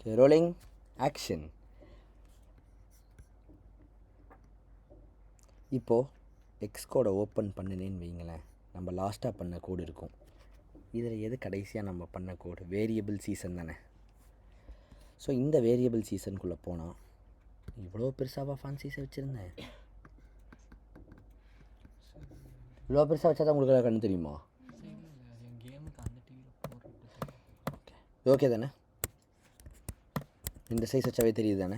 Okay, rolling action. இப்போது X கோடை open பண்ணினேன்னு வைங்களேன், நம்ம லாஸ்ட்டாக பண்ண கோடு இருக்கும். இதில் எது கடைசியாக நம்ம பண்ண கோடு? வேரியபிள் சீசன் தானே. ஸோ இந்த வேரியபிள் சீசனுக்குள்ளே போனால் இவ்வளோ பெருசாக ஃபான்சீஸை வச்சுருந்தேன். இவ்வளோ பெருசாக வச்சா தான் உங்களுக்கு கண்ணு தெரியுமா? ஓகே தானே, இந்த சைஸ் வச்சாவே தெரியுது தானே.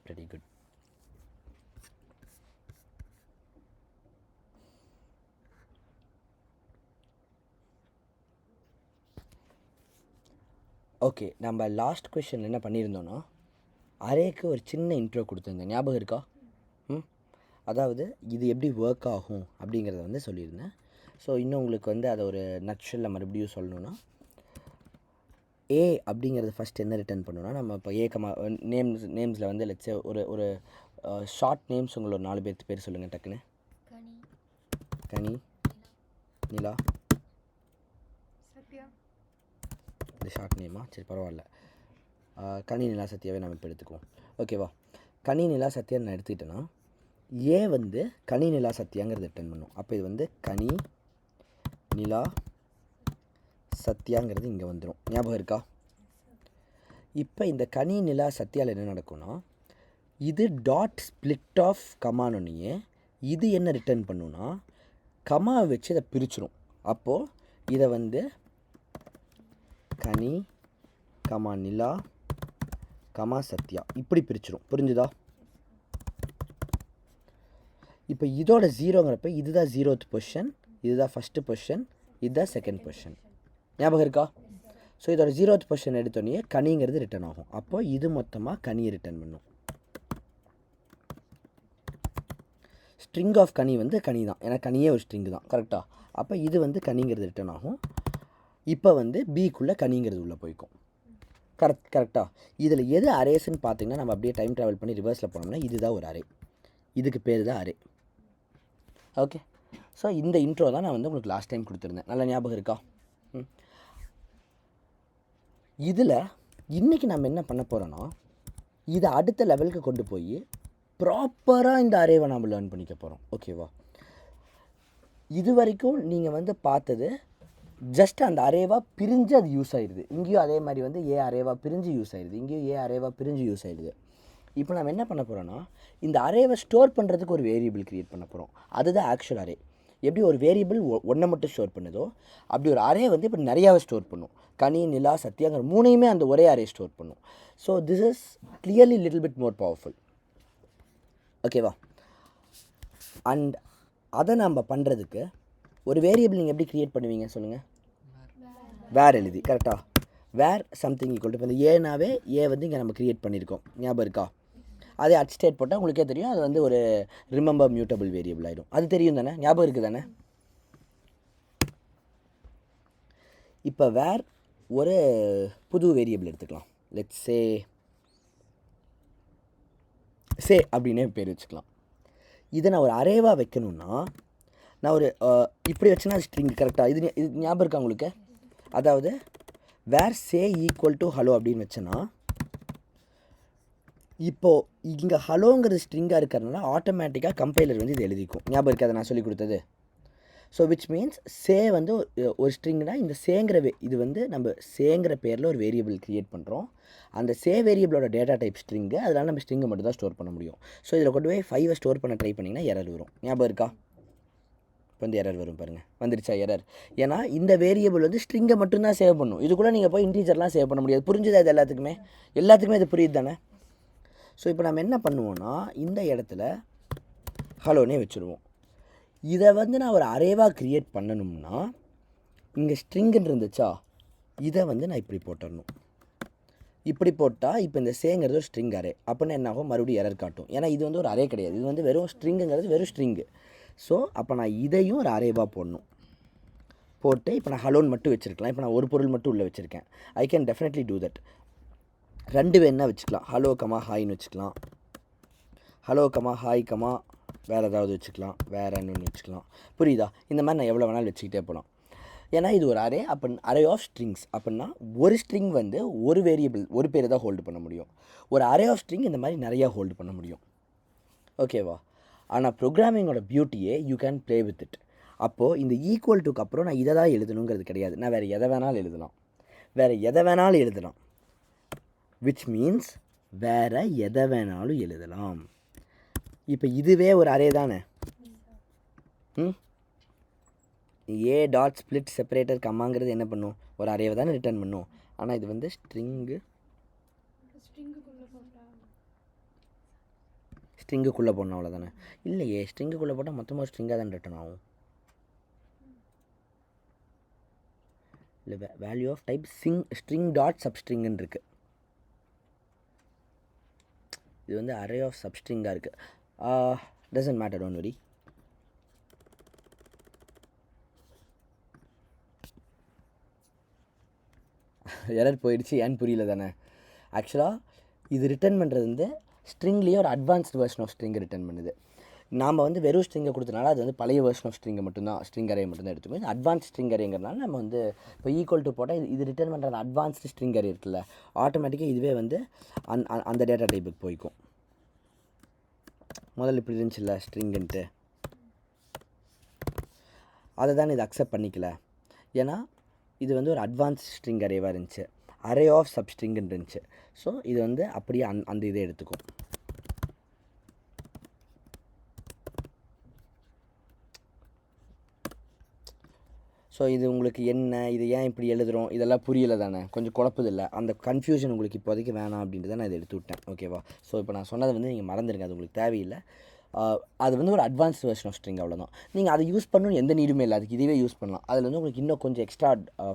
Very good. ஓகே, நம்ம லாஸ்ட் கொஷனில் என்ன பண்ணியிருந்தோன்னா, அரேக்கு ஒரு சின்ன இன்ட்ரோ கொடுத்துருந்தேன், ஞாபகம் இருக்கா? அதாவது இது எப்படி ஒர்க் ஆகும் அப்படிங்கிறத வந்து சொல்லியிருந்தேன். ஸோ இன்னும் உங்களுக்கு வந்து அதை ஒரு நட்ஷலில் மறுபடியும் சொல்லணுன்னா, ஏ அப்படிங்கிறது ஃபஸ்ட் என்ன ரிட்டர்ன் பண்ணணும்னா, நம்ம இப்போ நேம்ஸில் வந்து லட்ச ஒரு ஷார்ட் நேம்ஸ் உங்களோட 4 பேர்த்து பேர் சொல்லுங்கள் டக்குன்னு. கனி, நிலா, இது ஷார்ட் நேமா? சரி பரவாயில்ல. கனி, நிலா, சத்யாவே நம்ம இப்போ எடுத்துக்குவோம். ஓகேவா? கனி, நிலா, சத்யான்னு நான் எடுத்துக்கிட்டேன்னா, ஏ வந்து கனி, நிலா, சத்யாங்கிறது ரிட்டர்ன் பண்ணும். அப்போ இது வந்து கனி, நிலா, சத்யாங்கிறது இங்கே வந்துடும். ஞாபகம் இருக்கா? இப்போ இந்த கனி, நிலா, சத்யாவில் என்ன நடக்கும்னா, இது டாட் ஸ்பிளிட் ஆஃப் கமானோனையே இது என்ன ரிட்டர்ன் பண்ணுன்னா, கமாவை வச்சு இதை பிரிச்சிடும். அப்போது இதை வந்து கனி, கமா நிலா, கமா சத்யா இப்படி பிரிச்சிடும். புரிஞ்சுதா? இப்போ இதோட ஜீரோங்கிறப்ப இதுதான் 0th பொசிஷன், இதுதான் ஃபஸ்ட்டு பொசிஷன், இதுதான் செகண்ட் பொசிஷன். ஞாபகம் இருக்கா? ஸோ இதோட 0th பொசிஷன் எடுத்தோடனே கனிங்கிறது ரிட்டர்ன் ஆகும். அப்போ இது மொத்தமாக கனியை ரிட்டர்ன் பண்ணும். ஸ்ட்ரிங் ஆஃப் கனி வந்து கனி தான், ஏன்னா கனியே ஒரு ஸ்ட்ரிங்கு தான். கரெக்டாக? அப்போ இது வந்து கனிங்கிறது ரிட்டர்ன் ஆகும். இப்போ வந்து பிக்குள்ளே கனிங்கிறது உள்ளே போய்க்கும். கரெக்டாக? இதில் எது அரேஸ்ன்னு பார்த்தீங்கன்னா, நம்ம அப்படியே டைம் ட்ராவல் பண்ணி ரிவர்ஸில் போனோம்னா இதுதான் ஒரு அரே. இதுக்கு பேர் தான் அரே. ஓகே, ஸோ இந்த இன்ட்ரோ தான் நான் வந்து உங்களுக்கு லாஸ்ட் டைம் கொடுத்துருந்தேன். நல்லா ஞாபகம் இருக்கா? இதில் இன்றைக்கி நம்ம என்ன பண்ண போகிறோன்னா, இதை அடுத்த லெவலுக்கு கொண்டு போய் ப்ராப்பராக இந்த அரேவை நம்ம லேர்ன் பண்ணிக்க போகிறோம். ஓகேவா? இது வரைக்கும் நீங்கள் வந்து பார்த்தது ஜஸ்ட் அந்த அரேவாக பிரிஞ்சு அது யூஸ் ஆகிடுது. இங்கேயும் அதே மாதிரி வந்து ஏ அரேவாக பிரிஞ்சு யூஸ் ஆகிடுது, இங்கேயும் ஏ அரேவாக பிரிஞ்சு யூஸ் ஆகிடுது. இப்போ நம்ம என்ன பண்ண போகிறோன்னா, இந்த அரேவை ஸ்டோர் பண்ணுறதுக்கு ஒரு வேரியபிள் க்ரியேட் பண்ண போகிறோம். அதுதான் ஆக்சுவல் அரே. எப்படி ஒரு வேரியபிள் ஒன்றை மட்டும் ஸ்டோர் பண்ணுதோ, அப்படி ஒரு அரே வந்து இப்போ நிறையாவை ஸ்டோர் பண்ணும். கனி, நிலா, சத்யாங்கிற 3யுமே அந்த ஒரே அரே ஸ்டோர் பண்ணும். So this is clearly little bit more powerful. ஓகேவா? அண்ட் அதை நம்ம பண்ணுறதுக்கு ஒரு வேரியபிள் நீங்கள் எப்படி க்ரியேட் பண்ணுவீங்க சொல்லுங்கள்? வேர் எழுதி. கரெக்டாக? வேர் சம்திங் ஈக்குவல் டு, இப்போ இந்த ஏனாவே ஏ வந்து இங்கே நம்ம க்ரியேட் பண்ணியிருக்கோம். ஞாபகம் இருக்கா? அதே அட் ஸ்டேட் போட்டால் உங்களுக்கே தெரியும், அது வந்து ஒரு ரிமெம்பர் மியூட்டபிள் வேரியபிள் ஆகிடும். அது தெரியும் தானே? ஞாபகம் இருக்குது தானே? இப்போ வேர் ஒரு புது வேரியபிள் எடுத்துக்கலாம். லெட்ஸ் சே அப்படின்னே பேர் வச்சுக்கலாம். இதை நான் ஒரு அரேவாக வைக்கணும்னா, நான் ஒரு இப்படி வச்சுன்னா அது ஸ்ட்ரிங். கரெக்டாக? இது ஞாபகம் இருக்கா உங்களுக்கு? அதாவது வேர் சே ஈக்குவல் டு ஹலோ அப்படின்னு வச்சேன்னா, இப்போது இங்கே ஹலோங்கிறது ஸ்ட்ரிங்காக இருக்கிறதுனால ஆட்டோமேட்டிக்காக கம்பைலர் வந்து இது எழுதிக்கும். ஞாபகம் இருக்காது நான் சொல்லி கொடுத்தது? ஸோ விச் மீன்ஸ் சே வந்து ஒரு ஸ்ட்ரிங்னா, இந்த சேங்கிற இது வந்து நம்ம சேங்கிற பேரில் ஒரு வேரியபிள் க்ரியேட் பண்ணுறோம். அந்த சே வேரியபிளோட டேட்டா டைப் ஸ்ட்ரிங்கு, அதனால் நம்ம ஸ்ட்ரிங்கை மட்டும் தான் ஸ்டோர் பண்ண முடியும். ஸோ இதில் கொண்டு போய் 5 ஸ்டோர் பண்ண ட்ரை பண்ணிங்கன்னா எரர் வரும். ஞாபகம் இருக்கா? இப்போ வந்து எரர் வரும் பாருங்கள். வந்துருச்சா எரர்? ஏன்னா இந்த வேரியபிள் வந்து ஸ்ட்ரிங்கை மட்டும்தான் சேவ் பண்ணும். இதுக்குள்ளே நீங்கள் போய் இன்டீஜர்லாம் சேவ் பண்ண முடியாது. புரிஞ்சுதா? இது எல்லாத்துக்குமே இது புரியுது தானே? ஸோ இப்போ நம்ம என்ன பண்ணுவோன்னா, இந்த இடத்துல ஹலோனே வச்சுருவோம். இதை வந்து நான் ஒரு அரேவாக க்ரியேட் பண்ணணும்னா, இங்கே ஸ்ட்ரிங்குன்னு இருந்துச்சா, இதை வந்து நான் இப்படி போட்டுடணும். இப்படி போட்டால் இப்போ இந்த சேங்கிறது ஒரு ஸ்ட்ரிங் அரே. அப்படின்னா என்ன ஆகும்? மறுபடியும் எரர் காட்டும். ஏன்னா இது வந்து ஒரு அரே கிடையாது, இது வந்து வெறும் ஸ்ட்ரிங்குங்கிறது வெறும் ஸ்ட்ரிங்கு. ஸோ அப்போ நான் இதையும் ஒரு அரேவாக போடணும். போட்டு இப்போ நான் ஹலோன்னு மட்டும் வச்சுருக்கலாம். இப்போ நான் ஒரு பொருள் மட்டும் உள்ளே வச்சுருக்கேன். I can definitely do that. 2 வேணால் வச்சுக்கலாம். ஹலோ கமா ஹாய்னு வச்சுக்கலாம். ஹலோ கமா ஹாய் கமா வேறு ஏதாவது வச்சுக்கலாம். வேறு இன்னொன்று வச்சுக்கலாம். புரியுதா? இந்த மாதிரி நான் எவ்வளோ வேணாலும் வச்சுக்கிட்டே போகலாம். ஏன்னா இது ஒரு அரே. அப்போ அரே ஆஃப் ஸ்ட்ரிங்ஸ் அப்படின்னா ஒரு ஸ்ட்ரிங் வந்து ஒரு வேரியபிள் ஒரு பேரை தான் ஹோல்டு பண்ண முடியும். ஒரு அரே ஆஃப் ஸ்ட்ரிங் இந்த மாதிரி நிறையா ஹோல்டு பண்ண முடியும். ஓகேவா? ஆனால் ப்ரோக்ராமிங்கோட பியூட்டியே you can play with it. அப்போது இந்த ஈக்குவல் டுக்கு அப்புறம் நான் இதை தான் எழுதணுங்கிறது கிடையாது. நான் வேறு எதை வேணாலும் எழுதலாம். விச் மீன்ஸ் வேறு எதை வேணாலும் எழுதலாம். இப்போ இதுவே ஒரு அரே தானே. ஏ டாட் ஸ்ப்ளிட் செப்பரேட்டர் கம்மாங்கிறது என்ன பண்ணும்? ஒரு அரேவை தானே ரிட்டர்ன் பண்ணும். ஆனால் இது வந்து ஸ்ட்ரிங்குக்குள்ளே போடணும் அவ்வளோதானே. இல்லையே, ஸ்ட்ரிங்குக்குள்ளே போட்டால் மொத்தமாக ஸ்ட்ரிங்காக தான் ரிட்டர்ன் ஆகும். இல்லை, value of type string dot சப்ஸ்ட்ரிங்குன்னு இருக்குது. இது வந்து அரே ஆஃப் சப்ஸ்ட்ரிங்காக இருக்குது. Doesn't matter, don't worry. Error போயிடுச்சு, ஏன்னு புரியல தானே. ஆக்சுவலாக இது ரிட்டர்ன் பண்ணுறது வந்து ஸ்ட்ரிங்லேயே ஒரு அட்வான்ஸ்டு வெர்ஷன் ஆஃப் ஸ்ட்ரிங்கை ரிட்டர்ன் பண்ணுது. நாம் வந்து வெறும் ஸ்ட்ரிங்கை கொடுத்தனால அது வந்து பழைய வெர்ஷன் ஆஃப் ஸ்ட்ரிங்கை மட்டும்தான், ஸ்ட்ரிங் அரே மட்டும்தான் எடுத்துக்கணும். அட்வான்ஸ் ஸ்ட்ரிங் அரேங்கிறனால நம்ம வந்து இப்போ ஈக்குவல் டு போட்டால் இது ரிட்டர்ன் பண்ணுற அட்வான்ஸ்டு ஸ்ட்ரிங் அரே இருக்குல்ல, ஆட்டோமேட்டிக்காக இதுவே வந்து அந்த டேட்டா டைப்புக்கு போய்க்கும். முதல்ல இப்படி இருந்துச்சுல்ல ஸ்ட்ரிங்குன்ட்டு, அதை தான் இது அக்செப்ட் பண்ணிக்கல. ஏன்னா இது வந்து ஒரு அட்வான்ஸ் ஸ்ட்ரிங் அரேவாக இருந்துச்சு, அரே ஆஃப் சப்ஸ்ட்ரிங்குன்னு இருந்துச்சு. ஸோ இது வந்து அப்படியே அந்த இதை எடுத்துக்கும். ஸோ இது உங்களுக்கு என்ன, இது ஏன் இப்படி எழுதுகிறோம், இதெல்லாம் புரியலை தானே, கொஞ்சம் குழப்பது இல்லை. அந்த கன்ஃபியூஷன் உங்களுக்கு இப்போதைக்கு வேணாம் அப்படின்ட்டு நான் இதை எடுத்து விட்டேன். ஓகேவா? ஸோ இப்போ நான் சொன்னதை வந்து நீங்கள் மறந்துடுங்க, அது உங்களுக்கு தேவையில்லை. அது வந்து ஒரு அட்வான்ஸ் வெர்ஷன் ஆஃப் ஸ்ட்ரிங், அவ்வளோதான். நீங்கள் அதை யூஸ் பண்ணணும் எந்த நீடுமே இல்லை, அதுக்கு இதுவே யூஸ் பண்ணலாம். அதில் வந்து உங்களுக்கு இன்னும் கொஞ்சம் எக்ஸ்ட்ரா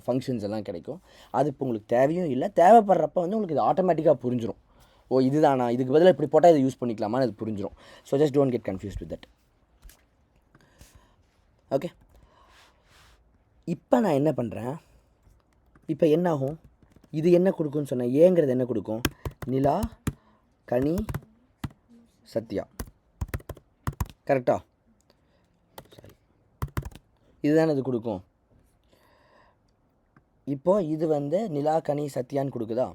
ஃபங்க்ஷன்ஸ் எல்லாம் கிடைக்கும். அது இப்போ உங்களுக்கு தேவையும் இல்லை. தேவைப்படுறப்ப வந்து உங்களுக்கு இது ஆட்டோமேட்டிக்காக புரிஞ்சிடும். ஓ இதுதானா, இதுக்கு பதிலாக இப்படி போட்டால் இதை யூஸ் பண்ணிக்கலாமான்னு அது புரிஞ்சிடும். So just don't get confused with that. Okay, இப்போ நான் என்ன பண்ணுறேன், இப்போ என்ன ஆகும், இது என்ன கொடுக்குன்னு சொன்னேன், ஏங்கிறது என்ன கொடுக்கும், நிலா கனி சத்யா, கரெக்டா? சரி, இதுதானே இது கொடுக்கும். இப்போது இது வந்து நிலா கனி சத்யான்னு கொடுக்குதா.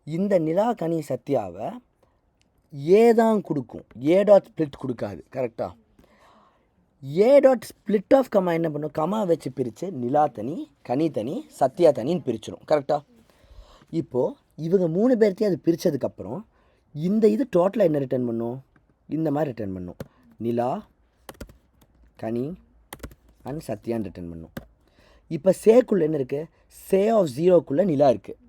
இந்த நிலா கனி சத்யாவை ஏ தான் கொடுக்கும், ஏ டாட் ஸ்ப்ளிட் கொடுக்காது, கரெக்டா? A dot split of comma என்ன பண்ணும், கமா வச்சு பிரித்து நிலா தனி கனி தனி சத்யா தனின்னு பிரிச்சிடும், கரெக்டாக? இப்போது இவங்க 3 பேர்த்தையும் அது பிரித்ததுக்கப்புறம் இந்த இது டோட்டலாக என்ன ரிட்டர்ன் பண்ணும், இந்த மாதிரி ரிட்டர்ன் பண்ணும், நிலா கனி அண்ட் சத்யான்னு ரிட்டர்ன் பண்ணும். இப்போ சேக்குள்ளே என்ன இருக்குது, சே ஆஃப் 0க்குள்ளே நிலா இருக்குது,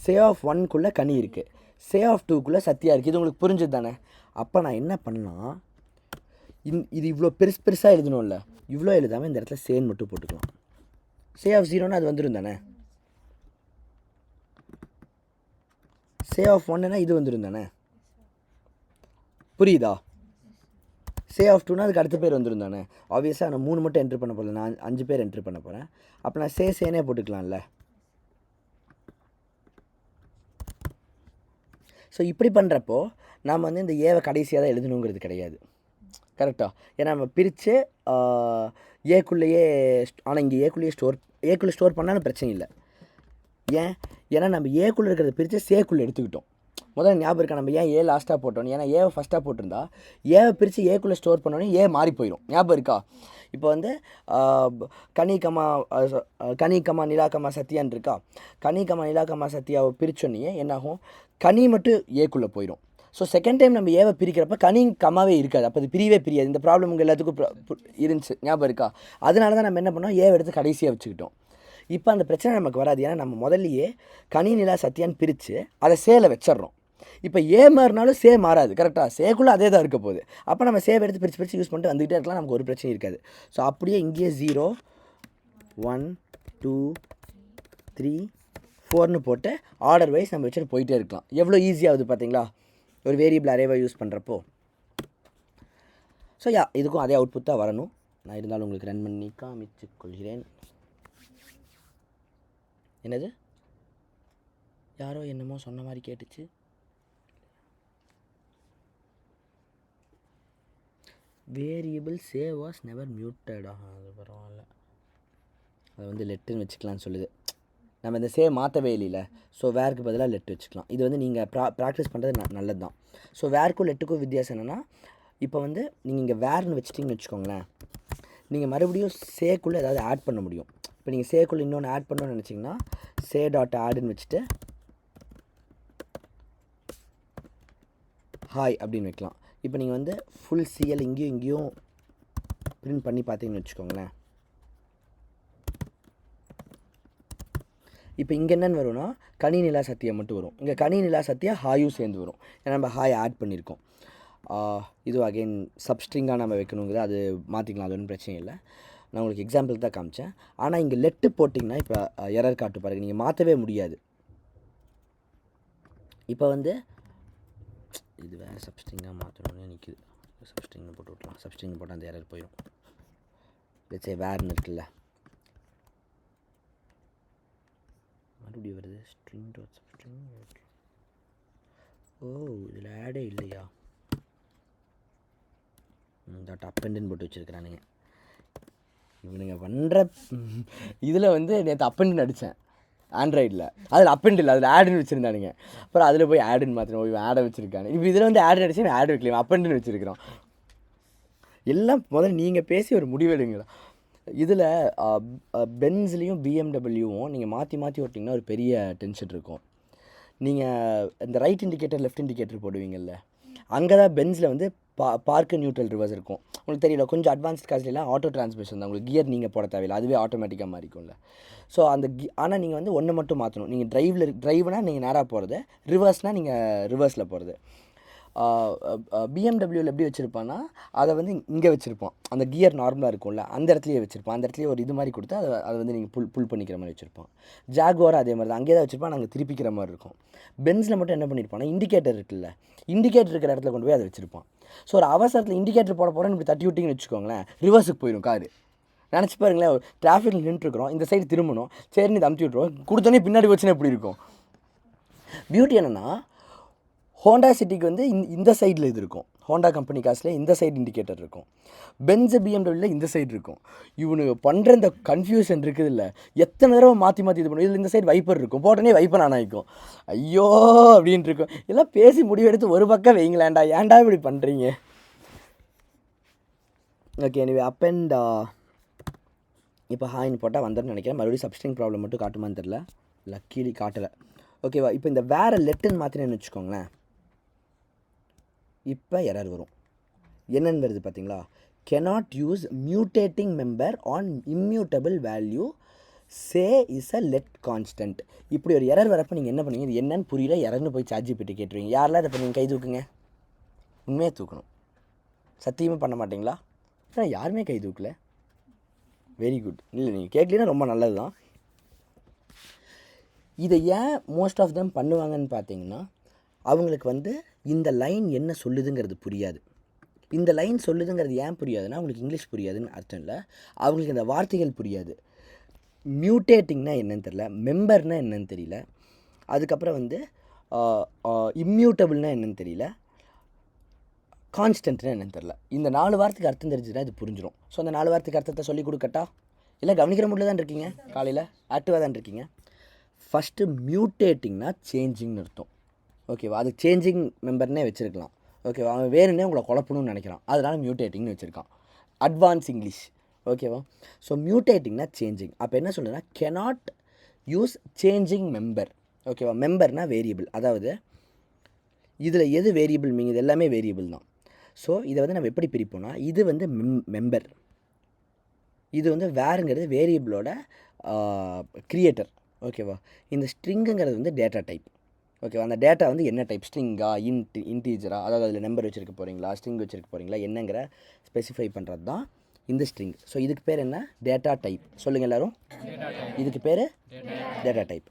சே ஆஃப் 1க்குள்ளே கனி இருக்குது, சே ஆஃப் 2க்குள்ளே சத்யா இருக்குது. இது உங்களுக்கு புரிஞ்சது தானே? அப்போ நான் என்ன பண்ணலாம், இது இவ்வளோ பெருசாக எழுதணும்ல, இவ்வளோ எழுதாமல் இந்த இடத்துல சேன் மட்டும் போட்டுக்கலாம். சே ஆஃப் 0ன்னா அது வந்துடும் தானே, சே ஆஃப் 1ன்னா இது வந்துடும் தானே, புரியுதா? சே ஆஃப் 2னா அதுக்கு அடுத்த பேர் வந்துடும் தானே. ஆப்வியஸாக நான் 3 மட்டும் என்ட்ரு பண்ண போகல, நான் 5 பேர் என்ட்ரு பண்ண போகிறேன். அப்போ நான் சேனே போட்டுக்கலாம்ல. ஸோ இப்படி பண்ணுறப்போ நாம் வந்து இந்த ஏவை கடைசியாக தான் எழுதணுங்கிறது கிடையாது, கரெக்டாக? ஏன்னா நம்ம பிரித்து ஏக்குள்ளேயே, ஆனால் இங்கே ஏக்குள்ளே ஸ்டோர் பண்ணாலும் பிரச்சனை இல்லை. ஏன்னா நம்ம ஏக்குள்ளே இருக்கிறத பிரித்து சேக்குள்ளே எடுத்துக்கிட்டோம். முதல்ல ஞாபகம் இருக்கா, நம்ம ஏன் ஏ லாஸ்ட்டாக போட்டோம், ஏன்னா ஏவை ஃபஸ்ட்டாக போட்டிருந்தா ஏவை பிரித்து ஏக்குள்ளே ஸ்டோர் பண்ணோன்னே ஏ மாறி போயிடும், ஞாபகம் இருக்கா? இப்போ வந்து கனி கமா நிலா கமா சத்யான்னு இருக்கா, கனி கமா நிலா கமா சத்யாவை பிரித்தோன்னே என்னாகும், கனி மட்டும் ஏக்குள்ளே போயிடும். ஸோ செகண்ட் டைம் நம்ம ஏவை பிரிக்கிறப்ப கனி கமாவே இருக்காது, அப்போ அது பிரியாது. இந்த ப்ராப்ளம் உங்கள் எல்லாத்துக்கும் இருந்துச்சு, ஞாபகம் இருக்கா? அதனால தான் நம்ம என்ன பண்ணோம், ஏவை எடுத்து கடைசியாக வச்சுக்கிட்டோம். இப்போ அந்த பிரச்சனை நமக்கு வராது, ஏன்னா நம்ம முதல்லையே கனி நிலா சத்யான்னு பிரித்து அதை சேலை வச்சிட்றோம். இப்போ ஏ மாறினாலும் சே மாறாது, கரெக்டாக? சேக்குள்ளே அதே தான் இருக்க போகுது. அப்போ நம்ம சேவை எடுத்து பிரித்து யூஸ் பண்ணிட்டு வந்துகிட்டே இருக்கலாம், நமக்கு ஒரு பிரச்சனை இருக்காது. ஸோ அப்படியே இங்கேயே 0 1 2 3 4ன்னு போட்டு ஆர்டர் வைஸ் நம்ம வச்சுட்டு போயிட்டே இருக்கலாம். எவ்வளோ ஈஸியாகுது பார்த்தீங்களா ஒரு வேரியபிள் அரேவை யூஸ் பண்ணுறப்போ. ஸோ இதுக்கும் அதே அவுட்புட் தான் வரணும். நான் இருந்தாலும் உங்களுக்கு ரன் பண்ணி காமிச்சு கொள்கிறேன். என்னது, யாரோ என்னமோ சொன்ன மாதிரி கேட்டுச்சு. வேரியபிள் சேவ் வாஸ் நெவர் மியூட்டடா, அது பரவாயில்ல. அதை வந்து லெட்டுன்னு வச்சுக்கலான்னு சொல்லுது. நம்ம இந்த சே மாற்றவே இல்லைல்ல, ஸோ வேருக்கு பதிலாக லெட் வச்சுக்கலாம். இது வந்து நீங்கள் ப்ராக்டிஸ் பண்ணுறது நல்லது தான். ஸோ வேருக்கும் லெட்டுக்கும் வித்தியாசம் என்னென்னா, இப்போ வந்து நீங்கள் இங்கே வேர்னு வச்சிட்டிங்கன்னு வச்சுக்கோங்களேன், நீங்கள் மறுபடியும் சேக்குள்ளே ஏதாவது ஆட் பண்ண முடியும். இப்போ நீங்கள் சேக்குள்ளே இன்னொன்று ஆட் பண்ணணும்னு நினச்சிங்கன்னா சே டாட் ஆடுன்னு வச்சுட்டு ஹாய் அப்படின்னு வைக்கலாம். இப்போ நீங்கள் வந்து ஃபுல் சிஎல் இங்கேயும் பிரிண்ட் பண்ணி பார்த்தீங்கன்னு வச்சுக்கோங்களேன். இப்போ இங்கே என்னென்னு வரும்னா கனி நிலா சத்தியா மட்டும் வரும். இங்கே கனி நிலா சத்தியா ஹாயும் சேர்ந்து வரும். ஏன்னா நம்ம ஹாய் ஆட் பண்ணியிருக்கோம். இது அகெயின் சப்ஸ்ட்ரிங்காக நம்ம வைக்கணுங்கிறது அது மாற்றிக்கலாம், அது ஒன்றும் பிரச்சனை இல்லை. நான் உங்களுக்கு எக்ஸாம்பிள் தான் காமிச்சேன். ஆனால் இங்கே லெட்டு போட்டிங்கன்னா இப்போ எரர் காட்டு பாருங்கள், நீங்கள் மாற்றவே முடியாது. இப்போ வந்து இது வேறு சப்ஸ்ட்ரிங்காக மாற்றணும்னு நிற்கிது. சப்ஸ்ட்ரிங்கை போட்டு விட்லாம். சப்ஸ்ட்ரிங் போட்டால் அந்த எரர் போயிடும். லெட்ஸே வேர்னு இருக்குல்ல, மறுபடியும் வருது ஸ்ட்ரிங் டாட் சப்ஸ்ட்ரிங். ஓ இதில் ஆடே இல்லையா? டாட் அப்பெண்டுன்னு போட்டு வச்சுருக்கிறானுங்க இவனுங்க பண்ணுற இதில் வந்து நேற்று அப்பெண்டுன்னு அடித்தேன் ஆண்ட்ராய்டில், அதில் அப்பெண்ட் இல்லை, அதில் ஆடுன்னு வச்சுருந்தானுங்க. அப்புறம் அதில் போய் ஆடுன்னு மாற்றினோம், இவன் ஆடை வச்சுருக்கானு. இப்போ இதில் வந்து ஆடு அடிச்சு ஆடு வைக்கலாம், அப்பெண்டுன்னு வச்சுருக்கிறோம். எல்லாம் முதல்ல நீங்கள் பேசி ஒரு முடிவெடுங்களா. இதில் பென்ஸ்லேயும் பிஎம்டபிள்யூவும் நீங்கள் மாற்றி மாற்றி ஓட்டிங்கன்னா ஒரு பெரிய டென்ஷன் இருக்கும். நீங்கள் இந்த ரைட் இண்டிகேட்டர் லெஃப்ட் இண்டிகேட்டர் போடுவீங்கள்ல, அங்கே தான் பென்ஸில் வந்து பார்க்கு நியூட்ரல் ரிவர்ஸ் இருக்கும். உங்களுக்கு தெரியல, கொஞ்சம் அட்வான்ஸ்ட் காஸ்ட்லாம் ஆட்டோ டிரான்ஸ்மிஷன் தான். உங்களுக்கு கியர் நீங்கள் போட தேவையில்லை, அதுவே ஆட்டோமேட்டிக்காக மாறிக்கும்ல. ஸோ அந்த ஆனால் நீங்கள் வந்து ஒன்று மட்டும் மாற்றணும். நீங்கள் ட்ரைவ்னால் நீங்கள் நேராக போகிறது, ரிவர்ஸ்னால் நீங்கள் ரிவர்ஸில் போகிறது. பிஎம்டபிள்யூவில் எப்படி வச்சுருப்பான்னா அதை வந்து இங்கே வச்சுருப்போம், அந்த கியர் நார்மலாக இருக்கும்ல அந்த இடத்துலையே வச்சுருப்போம். அந்த இடத்துலையே ஒரு இது மாதிரி கொடுத்து அதை வந்து நீங்கள் புல் பண்ணிக்கிற மாதிரி வச்சுருப்போம். ஜாகுவார் அதே மாதிரி தான், அங்கேயே தான் வச்சுருப்போம், நாங்கள் திருப்பிக்கிற மாதிரி இருக்கும். பென்ஸில் மட்டும் என்ன பண்ணியிருப்போம்னா இண்டிகேட்டர் இருக்குல்ல, இண்டிகேட்டர் இருக்கிற இடத்துல கொண்டு போய் அதை வச்சுருப்போம். ஸோ ஒரு அவசரத்தில் இண்டிகேட்டர் போட போகிறேன்னு இப்படி தட்டி விட்டிங்கன்னு வச்சுக்கோங்களேன், ரிவர்ஸுக்கு போயிடும் காரு. நினச்சி பாருங்களேன், டிராஃபிக்கில் நின்றுருக்குறோம், இந்த சைடு திரும்பணும், சரின்னு இதை அமுத்தி விட்ருவோம், கொடுத்தோன்னே பின்னாடி வச்சுன்னா எப்படி இருக்கும். பியூட்டி என்னென்னா ஹோண்டா சிட்டிக்கு வந்து இந்த சைடில் இது இருக்கும், ஹோண்டா கம்பெனி காசில் இந்த சைடு இண்டிகேட்டர் இருக்கும், பென்ஸ் பிஎம்டபிள்யூவில் இந்த சைடு இருக்கும். இவனுக்கு பண்ணுற இந்த கன்ஃபியூஷன் இருக்குது இல்லை, எத்தனை தடவை மாற்றி மாற்றி இது பண்ணும். இதில் இந்த சைடு வைப்பர் இருக்கும், போட்டோன்னே வைப்பர் ஆன் ஆகிக்கும், ஐயோ அப்படின்ட்டு இருக்கும். எல்லாம் பேசி முடிவெடுத்து ஒரு பக்கம் வைங்களேன்டா, ஏன்டா இப்படி பண்ணுறீங்க. ஓகே எனிவே அப் அண்ட் இப்போ ஹாய்னு போட்டால் வந்துடுன்னு நினைக்கிறேன். மறுபடியும் சப்ஸ்ட்ரிங் ப்ராப்ளம் மட்டும் காட்டுமான்னு தெரில, லக்கீலி காட்டலை. ஓகேவா, இப்போ இந்த வேறு லெட்டுன்னு மாற்றினேன்னு வச்சுக்கோங்களேன், இப்போ எரர் வரும். என்னென்னு வருது பார்த்தீங்களா, cannot use mutating member on immutable value, say is a let constant. இப்படி ஒரு எரர் வரப்போ நீங்கள் என்ன பண்ணுவீங்க, இது என்னன்னு புரியல, எரர்னு போய் ChatGPT கேட்டுருவீங்க. யாரெல்லாம் இதை நீங்கள் கை தூக்குங்க, உண்மையாக தூக்கணும். சத்தியமாக பண்ண மாட்டிங்களா? ஆனால் யாருமே கை தூக்கல, வெரி குட். இல்லை நீங்கள் கேட்கலன்னா ரொம்ப நல்லது தான். இதை ஏன் மோஸ்ட் ஆஃப் தம் பண்ணுவாங்கன்னு பார்த்தீங்கன்னா, அவங்களுக்கு வந்து இந்த லைன் என்ன சொல்லுதுங்கிறது புரியாது. இந்த லைன் சொல்லுதுங்கிறது ஏன் புரியாதுன்னா, அவங்களுக்கு இங்கிலீஷ் புரியாதுன்னு அர்த்தம் இல்லை, அவங்களுக்கு இந்த வார்த்தைகள் புரியாது. மியூட்டேட்டிங்னா என்னன்னு தெரியல, மெம்பர்னா என்னன்னு தெரியல, அதுக்கப்புறம் வந்து இம்மியூட்டபிள்னா என்னன்னு தெரியல, கான்ஸ்டன்ட்னா என்னன்னு தெரியல. இந்த 4 வார்த்தைக்கு அர்த்தம் தெரிஞ்சுன்னா இது புரிஞ்சிடும். ஸோ அந்த 4 வார்த்தைக்கு அர்த்தத்தை சொல்லிக் கொடுக்கட்டா? இல்லை கவனிக்கிற முடியல தான் இருக்கீங்க, காலையில் ஆக்டிவாக தான் இருக்கீங்க. ஃபஸ்ட்டு மியூட்டேட்டிங்னா சேஞ்சிங்னு அர்த்தம். ஓகேவா, அது சேஞ்சிங் மெம்பர்னே வச்சுருக்கலாம். ஓகேவா, அவன் வேணுன்னே உங்களை குழப்பணும்னு நினைக்கிறான், அதனால் மியூட்டேட்டிங்னு வச்சுருக்கான். Advance English. ஓகேவா, ஸோ மியூட்டேட்டிங்னா சேஞ்சிங். அப்போ என்ன சொல்லுன்னா கெனாட் யூஸ் சேஞ்சிங் மெம்பர். ஓகேவா, மெம்பர்னா வேரியபிள், அதாவது இதில் எது வேரியபிள் மீன், இது எல்லாமே வேரியபிள் தான். ஸோ இதை வந்து நம்ம எப்படி பிரிப்போம்னா, இது வந்து மெம்பர், இது வந்து வேறுங்கிறது வேரியபிளோட க்ரியேட்டர். ஓகேவா, இந்த ஸ்ட்ரிங்குங்கிறது வந்து டேட்டா டைப். ஓகேவா, அந்த டேட்டா வந்து என்ன டைப், ஸ்ட்ரிங்கா இன்டீஜரா, அதாவது அதில் நம்பர் வச்சுருக்க போகிறீங்களா, ஸ்ட்ரிங் வச்சுருக்க போகிறீங்களா என்னங்கிற ஸ்பெசிஃபை பண்ணுறது தான் இந்த ஸ்ட்ரிங். ஸோ இதுக்கு பேர் என்ன, டேட்டா டைப். சொல்லுங்கள் எல்லோரும், இதுக்கு பேர் டேட்டா டைப்.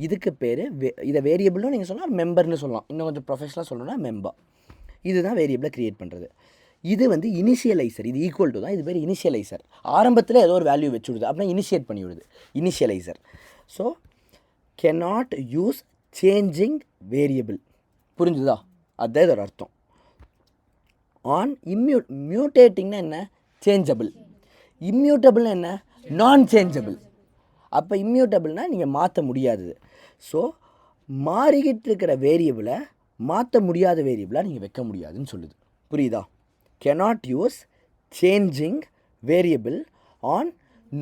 இதுக்கு பேர் இதை வேரியபிள்னு நீங்கள் சொன்னால் மெம்பர்னு சொல்லலாம், இன்னும் கொஞ்சம் ப்ரொஃபஷனலாக சொல்லணும்னா மெம்பர். இதுதான் வேரியபிளை க்ரியேட் பண்ணுறது. இது வந்து இனிஷியலைசர், இது ஈக்குவல் டு தான், இது பேர் இனிஷியலைசர். ஆரம்பத்தில் ஏதோ ஒரு வேல்யூ வச்சு விடுது, அப்படின்னா இனிஷியேட் பண்ணி விடுது, initialiser. So cannot use changing variable. புரிஞ்சுதா, அதுதான் இதோட அர்த்தம். ஆன் மியூட்டேட்டிங்னா என்ன, சேஞ்சபிள். இம்மியூட்டபிள்னா என்ன, நான் சேஞ்சபிள். அப்போ இம்மியூட்டபிள்னால் நீங்கள் மாற்ற முடியாதது. ஸோ மாறிக்கிட்டு இருக்கிற வேரியபிளை மாற்ற முடியாத வேரியபிளாக நீங்கள் வைக்க முடியாதுன்னு சொல்லுது. புரியுதா? cannot use changing variable on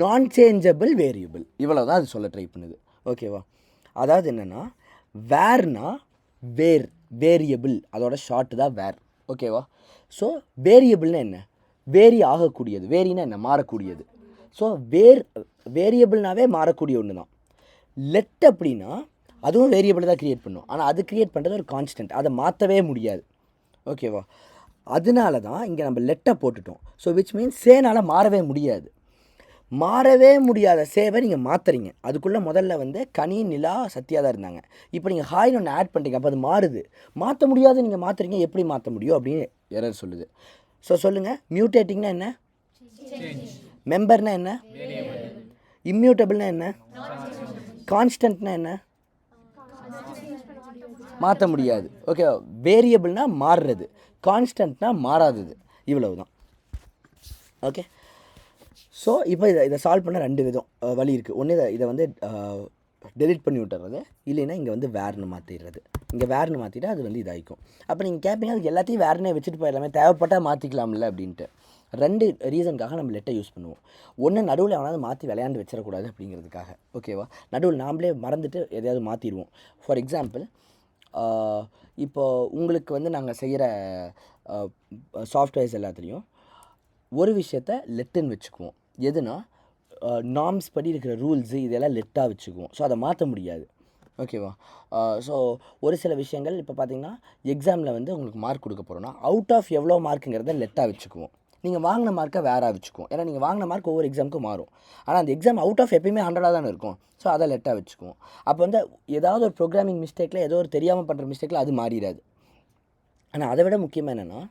நான் சேஞ்சபிள் வேரியபிள். இவ்வளோ தான் அது சொல்ல ட்ரை பண்ணுது. ஓகேவா? அதாவது என்னென்னா வேர்னா வேரியபிள், அதோட ஷார்ட்டு தான் வேர். ஓகேவா? ஸோ வேரியபிள்னா என்ன? வேரி ஆகக்கூடியது. வேரினா என்ன? மாறக்கூடியது. ஸோ வேரியபிள்னாவே மாறக்கூடிய ஒன்று தான். லெட் அப்படின்னா அதுவும் வேரியபிள் தான் க்ரியேட் பண்ணும். ஆனால் அது க்ரியேட் பண்ணுறது ஒரு கான்ஸ்டன்ட், அதை மாற்றவே முடியாது. ஓகேவா? அதனால தான் இங்கே நம்ம லெட்டை போட்டுட்டோம். ஸோ விச் மீன்ஸ் சேனால் மாறவே முடியாது. மாறவே முடியாத சேவை நீங்கள் மாற்றுறீங்க. அதுக்குள்ளே முதல்ல வந்து கனி, நிலா, சத்யா தான் இருந்தாங்க. இப்போ நீங்கள் ஹாய்னு ஒன்று ஆட் பண்ணுறீங்க. அப்போ அது மாறுது. மாற்ற முடியாது, நீங்கள் மாற்றுறீங்க, எப்படி மாற்ற முடியும் அப்படின்னு எரர் சொல்லுது. ஸோ சொல்லுங்கள், மியூட்டேட்டிங்னா என்ன? மெம்பர்னா என்ன? இம்மியூட்டபிள்னா என்ன? கான்ஸ்டன்ட்னா என்ன? மாற்ற முடியாது. ஓகே, வேரியபிள்னா மாறுறது, கான்ஸ்டன்ட்னா மாறாதது. இவ்வளவு தான். ஓகே, ஸோ இப்போ இதை சால்வ் பண்ண 2 விதம் வழி இருக்குது. ஒன்று இதை வந்து டெலிட் பண்ணி விட்டுறது, இல்லைன்னா இங்கே வந்து வேர்னு மாற்றிடுறது. இங்கே வேர்னு மாற்றிட்டா அது வந்து இதாகிக்கும். அப்போ நீங்கள் கேட்பீங்க, அதுக்கு எல்லாத்தையும் வேர்னே வச்சுட்டு போயிடலாமே, தேவைப்பட்டால் மாற்றிக்கலாம்ல அப்படின்ட்டு. 2 ரீசனுக்காக நம்ம லெட்டை யூஸ் பண்ணுவோம். ஒன்று, நடுவில் எவனாவது மாற்றி விளையாண்டு வச்சிடக்கூடாது அப்படிங்கிறதுக்காக. ஓகேவா? நடுவில் நாம்ளே மறந்துட்டு எதையாவது மாற்றிடுவோம். ஃபார் எக்ஸாம்பிள், இப்போது உங்களுக்கு வந்து நாங்கள் செய்கிற சாஃப்ட்வேர்ஸ் எல்லாத்துலேயும் ஒரு விஷயத்த லெட்டுன்னு வச்சுக்குவோம். எதுனா நார்ம்ஸ் படி இருக்கிற ரூல்ஸு இதெல்லாம் லெட்டாக வச்சுக்குவோம். ஸோ அதை மாற்ற முடியாது. ஓகேவா? ஸோ ஒரு சில விஷயங்கள் இப்போ பார்த்தீங்கன்னா எக்ஸாமில் வந்து உங்களுக்கு மார்க் கொடுக்க போகிறோன்னா அவுட் ஆஃப் எவ்வளோ மார்க்குங்கிறத லெட்டாக வச்சுக்குவோம். நீங்கள் வாங்கின மார்க்கை வேறாக வச்சுக்குவோம். ஏன்னா நீங்கள் வாங்கின மார்க் ஒவ்வொரு எக்ஸாமுக்கும் மாறும். ஆனால் அந்த எக்ஸாம் அவுட் ஆஃப் எப்பயுமே 100 தானே இருக்கும். ஸோ அதை லெட்டாக வச்சுக்குவோம். அப்போ வந்து ஏதாவது ஒரு ப்ரோக்ராமிங் மிஸ்டேக்கில், ஏதோ ஒரு தெரியாமல் பண்ணுற மிஸ்டேக்கில் அது மாறிடாது. ஆனால் அதை விட முக்கியமாக என்னென்னா,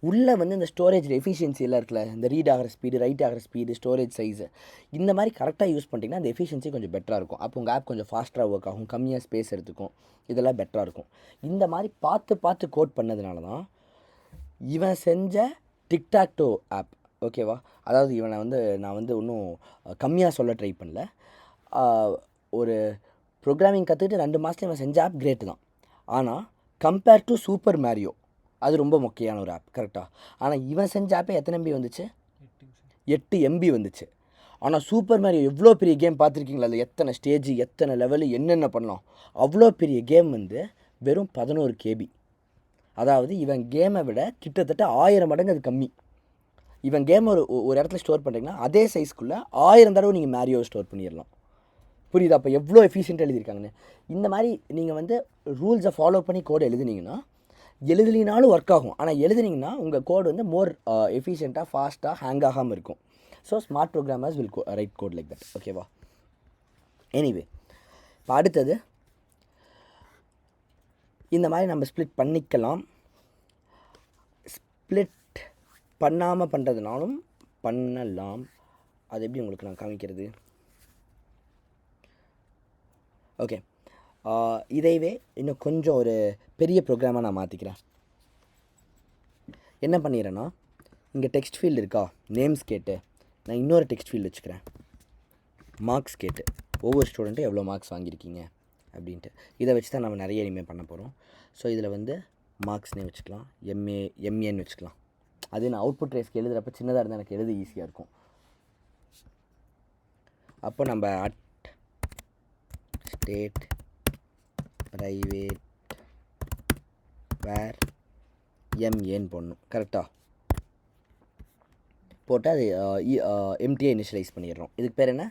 உள்ளே வந்து இந்த ஸ்டோரேஜ் எஃபிஷியன்சி எல்லாம் இருக்குல்ல, இந்த ரீட் ஆகிற ஸ்பீடு, ரைட் ஆகிற ஸ்பீடு, ஸ்டோரேஜ் சைஸு, இந்த மாதிரி கரெக்டாக யூஸ் பண்ணிட்டீங்கன்னா அந்த எஃபிஷியன்சி கொஞ்சம் பெட்டராக இருக்கும். அப்போ உங்கள் ஆப் கொஞ்சம் ஃபாஸ்ட்டாக ஒர்க் ஆகும், கம்மியாக ஸ்பேஸ் எடுத்துக்கும், இதெல்லாம் பெட்டராக இருக்கும். இந்த மாதிரி பார்த்து கோட் பண்ணதுனால தான் இவன் செஞ்ச டிக்டாக்டோ ஆப். ஓகேவா? அதாவது இவனை வந்து நான் வந்து இன்னும் கம்மியாக சொல்ல ட்ரை பண்ணல. ஒரு ப்ரோக்ராமிங் கற்றுக்கிட்டு 2 மாதத்துல இவன் செஞ்ச ஆப் கிரேட்டு தான். ஆனால் கம்பேர் டு சூப்பர் மேரியோ, அது ரொம்ப முக்கியமான ஒரு ஆப். கரெக்டாக? ஆனால் இவன் செஞ்ச ஆப்பே எத்தனை MB வந்துச்சு? 8 MB வந்துச்சு. ஆனால் சூப்பர் மேரியோ எவ்வளோ பெரிய கேம் பார்த்துருக்கீங்களா? அதில் எத்தனை ஸ்டேஜ், எத்தனை லெவலு, என்னென்ன பண்ணலாம். அவ்வளோ பெரிய கேம் வந்து வெறும் 11 KB. அதாவது இவன் கேமை விட கிட்டத்தட்ட 1000 மடங்கு அது கம்மி. இவன் கேம் ஒரு இடத்துல ஸ்டோர் பண்ணுறீங்கன்னா அதே சைஸ்க்குள்ளே 1000 தடவை நீங்கள் மேரியோவை ஸ்டோர் பண்ணிடலாம். புரியுதா? அப்போ எவ்வளோ எஃபிஷியண்ட்டாக எழுதியிருக்காங்கன்னு. இந்த மாதிரி நீங்கள் வந்து ரூல்ஸை ஃபாலோ பண்ணி கோடு எழுதுனீங்கன்னா, எழுதுலினாலும் ஒர்க் ஆகும். ஆனால் எழுதுனீங்கன்னா உங்கள் கோடு வந்து மோர் எஃபிஷியண்ட்டாக, ஃபாஸ்ட்டாக, ஹேங் ஆகாமல் இருக்கும். So smart programmers will write code like that. ஓகேவா? எனிவே, இப்போ அடுத்தது இந்த மாதிரி நம்ம ஸ்ப்ளிட் பண்ணிக்கலாம். ஸ்ப்ளிட் பண்ணாமல் பண்ணுறதுனாலும் பண்ணலாம். அது எப்படி உங்களுக்கு நான் காமிக்கிறது? ஓகே, இதைவே இன்னும் கொஞ்சம் ஒரு பெரிய ப்ரோக்ராமாக நான் மாற்றிக்கிறேன். என்ன பண்ணிடுறேன்னா, இங்கே டெக்ஸ்ட் ஃபீல்டு இருக்கா, நேம்ஸ் கேட்டு நான் இன்னொரு டெக்ஸ்ட் ஃபீல்டு வச்சுக்கிறேன், மார்க்ஸ் கேட்டு. ஒவ்வொரு ஸ்டூடெண்ட்டும் எவ்வளோ மார்க்ஸ் வாங்கியிருக்கீங்க அப்படின்ட்டு. இதை வச்சு தான் நம்ம நிறைய இனிமேல் பண்ண போகிறோம். ஸோ இதில் வந்து மார்க்ஸ்னே வச்சுக்கலாம், எம்ஏன்னு வச்சுக்கலாம். அது நான் அவுட்புட் ரேஸ்க்கு எழுதுகிறப்ப சின்னதாக இருந்தால் எனக்கு எழுத ஈஸியாக இருக்கும். அப்போ நம்ம ஸ்டேட் ப்ரைவேட் வேர் எம்ஏன்னு போடணும். கரெக்டாக போட்டு அது எம்டியை இனிஷியலைஸ் பண்ணிடுறோம். இதுக்கு பேர் என்ன?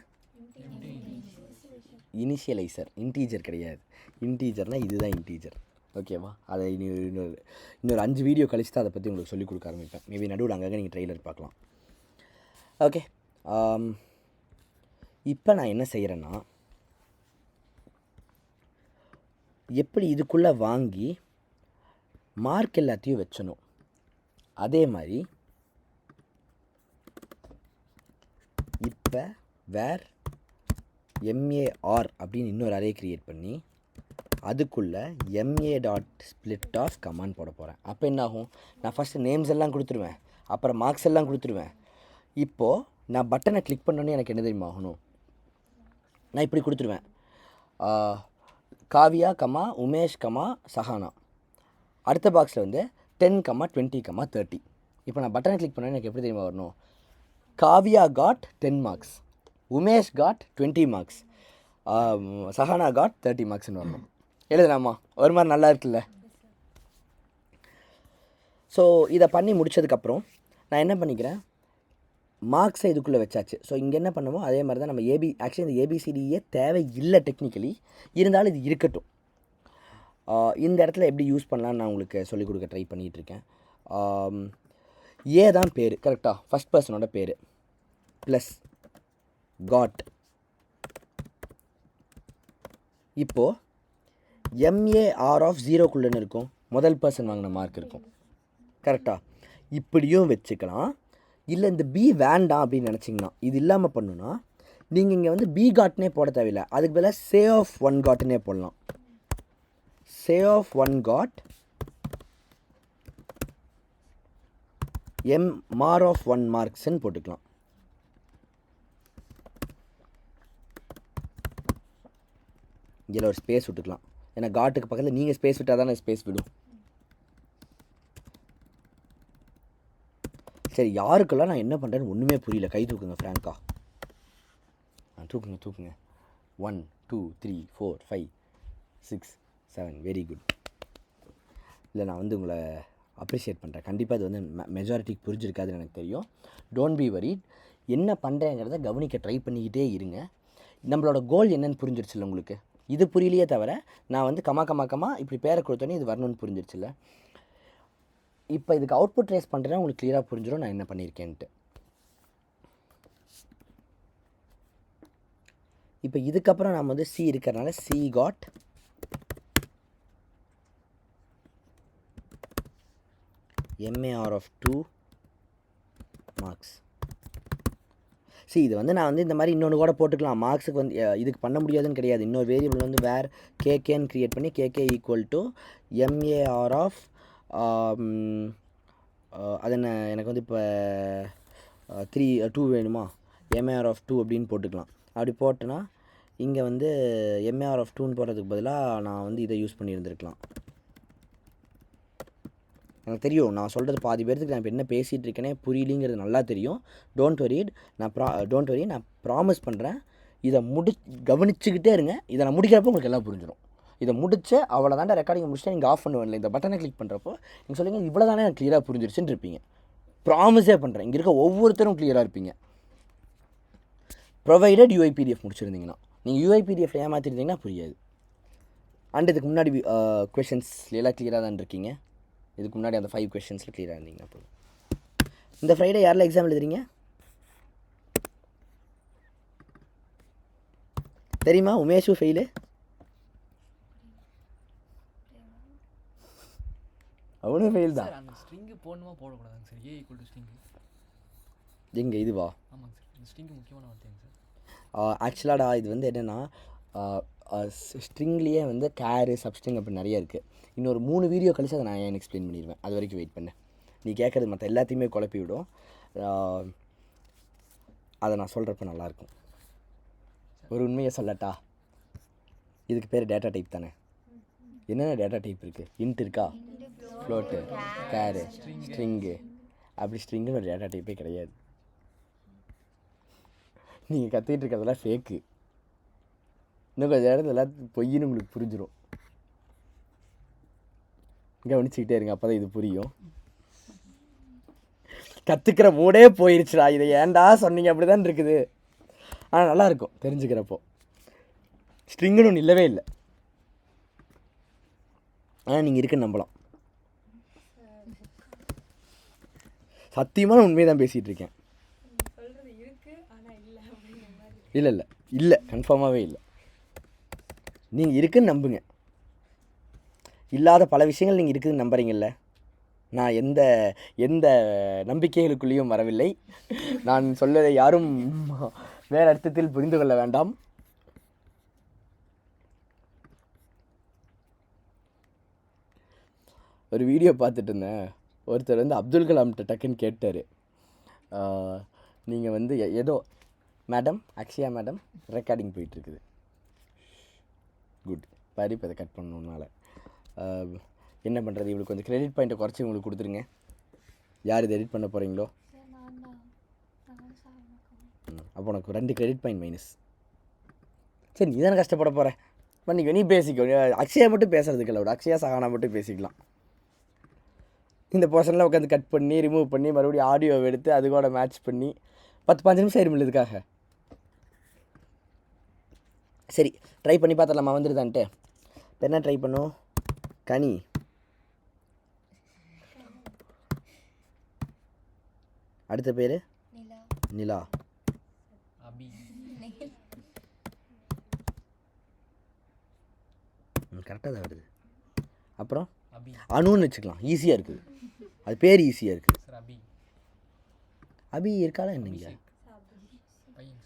இனிஷியலைசர். இன்டீஜர் கிடையாது. இன்டீஜர்னால் இதுதான் இன்டீஜர். ஓகேவா? அதை இன்னொரு 5 வீடியோ கழிச்சு தான் அதை பற்றி உங்களுக்கு சொல்லிக் கொடுக்க ஆரம்பிப்பேன். மேபி நடுவில் அங்கங்கே நீங்கள் ட்ரெய்லர் பார்க்கலாம். ஓகே, இப்போ நான் என்ன செய்கிறேன்னா, எப்படி இதுக்குள்ளே வாங்கி மார்க் எல்லாத்தையும் வச்சணும், அதே மாதிரி இப்போ வேர் எம்ஏஆர் அப்படின்னு இன்னொரு அரே க்ரியேட் பண்ணி அதுக்குள்ளே MA.split of கமாண்ட் போட போகிறேன். அப்போ என்ன ஆகும்? நான் ஃபஸ்ட்டு நேம்ஸ் எல்லாம் கொடுத்துருவேன், அப்புறம் மார்க்ஸ் எல்லாம் கொடுத்துருவேன். இப்போது நான் பட்டனை கிளிக் பண்ணோன்னே எனக்கு என்ன தெரியுமா ஆகணும்? நான் இப்படி கொடுத்துருவேன். Kavya comma Umesh comma Sahana. அடுத்த பாக்ஸில் வந்து 10 கமா 20 கமா 30. இப்போ நான் பட்டனை கிளிக் பண்ணேன், எனக்கு எப்படி தெரியுமா வரணும்? Kavya got 10 marks, Umesh got 20 marks, Sahana got 30 மார்க்ஸ்னு வரணும். எழுதலாமா? ஒரு மாதிரி நல்லா இருக்குல்ல? ஸோ இதை பண்ணி முடித்ததுக்கப்புறம் நான் என்ன பண்ணிக்கிறேன், மார்க்ஸை இதுக்குள்ளே வச்சாச்சு. ஸோ இங்கே என்ன பண்ணுமோ அதே மாதிரி தான் நம்ம ஆக்சுவலி இந்த ஏபிசிடியே தேவை இல்லை டெக்னிக்கலி, இருந்தாலும் இது இருக்கட்டும். இந்த இடத்துல எப்படி யூஸ் பண்ணலான்னு நான் உங்களுக்கு சொல்லிக் கொடுக்க ட்ரை பண்ணிகிட்ருக்கேன். ஏ தான் பேர், கரெக்டாக? ஃபஸ்ட் பர்சனோட பேர் ப்ளஸ் காட். இப்போது எம்ஏஆர் ஆஃப் 0க்குள்ளேன்னு இருக்கும், முதல் பர்சன் வாங்கின மார்க் இருக்கும், கரெக்டாக? இப்படியும் வச்சுக்கலாம். இல்லை இந்த பி வேண்டாம் அப்படின்னு நினச்சிங்கன்னா, இது இல்லாமல் பண்ணுன்னா நீங்கள் இங்கே வந்து பி காட்னே போட தேவையில்லை, அதுக்கு பதிலாக சே ஆஃப் 1 காட்னே போடலாம். சே ஆஃப் 1 காட் எம் மார் ஆஃப் 1 மார்க்ஸ்ன்னு போட்டுக்கலாம். இதில் ஒரு ஸ்பேஸ் விட்டுக்கலாம், ஏன்னா காட்டுக்கு பக்கத்தில் நீங்கள் ஸ்பேஸ் விட்டால் தானே ஸ்பேஸ் விடும். சரி, யாருக்கெல்லாம் நான் என்ன பண்ணுறேன்னு ஒன்றுமே புரியல, கை தூக்குங்க ஃப்ராங்காக. தூக்குங்க. 1 2 3 4 5 6 7. Very good. இல்லை, நான் வந்து உங்களை அப்ரிஷியேட் பண்ணுறேன். கண்டிப்பாக இது வந்து மெஜாரிட்டிக்கு புரிஞ்சிருக்காதுன்னு எனக்கு தெரியும். Don't be worried. என்ன பண்ணுறேங்கிறத கவனிக்க ட்ரை பண்ணிக்கிட்டே இருங்க. நம்மளோட கோல் என்னென்னு புரிஞ்சிருச்சுல்ல உங்களுக்கு? இது புரியலையே தவிர நான் வந்து கமா இப்படி பேரை கொடுத்தோன்னே இது வரணும்னு புரிஞ்சிருச்சுல்ல? இப்போ இதுக்கு அவுட்புட் ரேஸ் பண்ணுறேன்னா உங்களுக்கு கிளியராக புரிஞ்சிடும் நான் என்ன பண்ணியிருக்கேன்ட்டு. இப்போ இதுக்கப்புறம் நம்ம வந்து சி இருக்கிறனால C got MAR of 2 marks. C இது வந்து நான் வந்து இந்த மாதிரி இன்னொன்று கூட போட்டுக்கலாம். மார்க்ஸுக்கு வந்து இதுக்கு பண்ண முடியாதுன்னு கிடையாது. இன்னொரு வேரியபிள் வந்து வேர் கேகேன்னு க்ரியேட் பண்ணி KK equal to MAR of அது என்ன, எனக்கு வந்து இப்போ 2 வேணுமா, எம்ஏஆர் ஆஃப் 2 அப்படின்னு போட்டுக்கலாம். அப்படி போட்டேன்னா இங்கே வந்து எம்ஏஆர் ஆஃப் 2ன்னு போடுறதுக்கு பதிலாக நான் வந்து இதை யூஸ் பண்ணியிருந்துருக்கலாம். எனக்கு தெரியும், நான் சொல்கிறது பாதி பேருக்கு நான் இப்போ என்ன பேசிகிட்டு இருக்கேனே புரியலிங்கிறது நல்லா தெரியும். டோன்ட் வரி, நான் ப்ராமிஸ் பண்ணுறேன், இதை கவனிச்சுக்கிட்டே இருங்க. இதை நான் முடிக்கிறப்போ உங்களுக்கு எல்லாம் புரிஞ்சிடும். இதை முடிச்சு அவ்வளோதாண்டா ரெக்கார்டிங் முடிச்சுட்டு நீங்கள் ஆஃப் பண்ணுவேன். இந்த பட்டனை கிளிக் பண்ணுறப்போ நீங்கள் சொல்லுங்கள் இவ்வளோ தானே எனக்கு கிளியராக புரிஞ்சிருச்சுன்னு இருப்பீங்க. ப்ராமிஸே பண்ணுறேன், இங்கே இருக்க ஒவ்வொருத்தரும் கிளியராக இருப்பீங்க. ப்ரொவைடட் யூஐபிடிஎஃப் முடிச்சிருந்தீங்கன்னா. நீங்கள் யூஐபிடிஎஃப் ஏமாற்றிருந்தீங்கன்னா புரியாது. அண்ட் இதுக்கு முன்னாடி கொஷின்ஸ் எல்லாம் கிளியராக தான் இருக்கீங்க. இதுக்கு முன்னாடி அந்த 5 கொஷின்ஸில் கிளியராக இருந்தீங்கன்னா போதும். இந்த ஃப்ரைடே யாரில் எக்ஸாம் எழுதுறீங்க தெரியுமா? உமேஷு ஃபெயிலு. அவனும் ஃபெயில் தான். அந்த ஸ்ட்ரிங் போடணுமா போடக்கூடாதுங்க sir? A equal to string எங்கே இதுவா? ஆமாங்க சார், இந்த ஸ்ட்ரிங் முக்கியமான வார்த்தைங்க சார். ஆக்சுவலாடா இது வந்து என்னென்னா ஸ்ட்ரிங்லேயே வந்து கேரு சப்ஸ்ட்ரிங் அப்படி நிறைய இருக்குது. இன்னொரு 3 வீடியோ கழிச்சு அதை நான் ஏன் எக்ஸ்பிளைன் பண்ணிடுவேன். அது வரைக்கும் வெயிட் பண்ணேன். நீ கேட்குறது மற்ற எல்லாத்தையுமே குழப்பி விடும். அதை நான் சொல்கிறப்ப நல்லாயிருக்கும். ஒரு உண்மையை சொல்லட்டா? இதுக்கு பேர் டேட்டா டைப் தானே. என்னென்ன டேட்டா டைப் இருக்குது? இன்ட் இருக்கா, ஃப்ளோட்டு, கேரு, ஸ்ட்ரிங்கு. அப்படி ஸ்ட்ரிங்குன்னு ஒரு டேட்டா டைப்பே கிடையாது. நீங்கள் கற்றுக்கிட்டு இருக்கிறதெல்லாம் ஃபேக்கு. இன்னும் கொஞ்சம் இடத்துல எல்லாம் பொய்ன்னு உங்களுக்கு புரிஞ்சிடும். கவனிச்சுக்கிட்டே இருங்க, அப்போ தான் இது புரியும். கற்றுக்கிற மூடே போயிடுச்சுடா, இதை ஏன்டா சொன்னீங்க அப்படி தான் இருக்குது. ஆனால் நல்லாயிருக்கும் தெரிஞ்சுக்கிறப்போ. ஸ்ட்ரிங்குன்னு ஒன்று இல்லவே இல்லை. ஆனால் நீங்கள் இருக்குன்னு நம்பலாம். சத்தியமான உண்மையை தான் பேசிகிட்டு இருக்கேன். இல்லை கன்ஃபார்மாகவே இல்லை. நீங்கள் இருக்குன்னு நம்புங்க. இல்லாத பல விஷயங்கள் நீங்கள் இருக்குதுன்னு நம்புறீங்கல்ல. நான் எந்த நம்பிக்கைகளுக்குள்ளேயும் வரவில்லை. நான் சொல்வதை யாரும் வேறு அர்த்தத்தில் புரிந்து கொள்ள வேண்டாம். ஒரு வீடியோ பார்த்துட்டு இருந்தேன். ஒருத்தர் வந்து அப்துல் கலாம்கிட்ட டக்குன்னு கேட்டார், நீங்கள் வந்து ஏதோ மேடம் அக்ஷயா மேடம் ரெக்கார்டிங் போயிட்டுருக்குது. குட். பாரு இப்போ அதை கட் பண்ணணுன்னால என்ன பண்ணுறது, இவளுக்கு கொஞ்சம் கிரெடிட் பாயிண்ட்டை குறைச்சி உங்களுக்கு கொடுத்துருங்க. யார் இது எடிட் பண்ண போகிறீங்களோ அப்போ உனக்கு 2 கிரெடிட் பாயிண்ட் மைனஸ். சரி, நீ தானே கஷ்டப்பட போகிற, பண்ணிக்கோ, நீ பேசிக்கோ. அக்ஷயா மட்டும் பேசுறதுக்கு இல்லை, அக்ஷயா சகானா மட்டும் பேசிக்கலாம். இந்த போர்ஷனில் உட்காந்து கட் பண்ணி ரிமூவ் பண்ணி மறுபடியும் ஆடியோவை எடுத்து அது கூட மேட்ச் பண்ணி 10-15 நிமிஷம் ஆயிரும் இதுக்காக. சரி, ட்ரை பண்ணி பார்த்துடலாமா வந்துடுதான்ட்டு. இப்போ என்ன ட்ரை பண்ணும்? கனி, அடுத்த பேர் நிலா, அபி, கரெக்டாக தான் வருது. அப்புறம் அபி, அணுன்னு வச்சுக்கலாம், ஈஸியாக இருக்குது, அது பேர் ஈஸியாக இருக்குது. சார் அபி, அபி இருக்காளா என்னங்க? பையன்